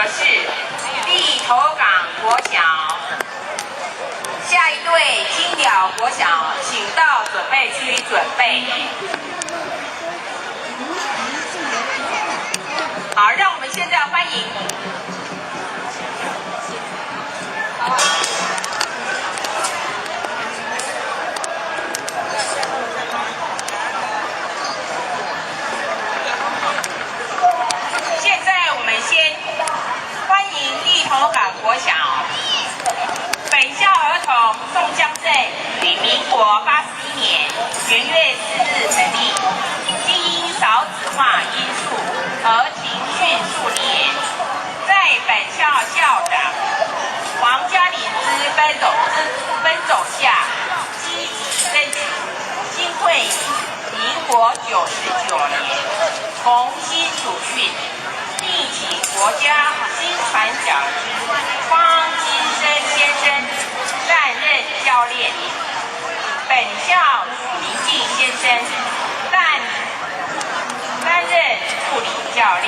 的是立头港国小。下一队金鸟国小，请到准备区准备。好，让我们现在欢迎。现在我们先欢迎立头港国小。本校儿童宋江镇于民国81年元月4日成立，经因少子化因素而停训数年。在本校校长黄嘉玲之奔走下，积极争取，经会民国99年重新主训，并请国家新传讲师方金生先生担任教练，本校林静先生担任助理教练。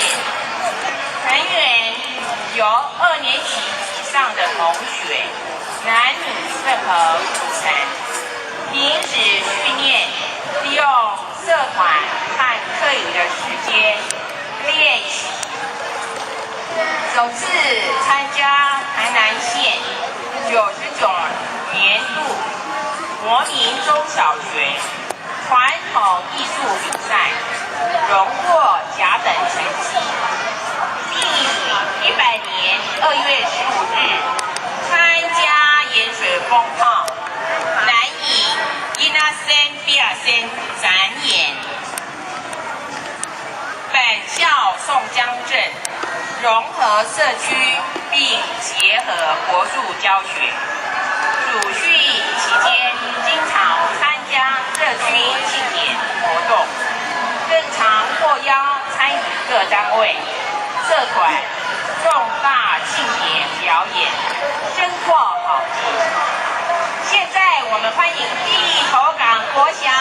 成员由2年级以上的同学，男女混合组成。平时训练利用社团和课余的时间练习。首次参加台南县99年度国民中小学传统艺术比赛，荣获甲等成绩，并于100年2月15日参加盐水风炮南引伊那森比尔森展演。本校宋江镇融合社区并结合国术教学，主训期间经常参加社区庆典活动，更常获邀参与各单位、社团重大庆典表演，深获好评。现在我们欢迎立头港国小。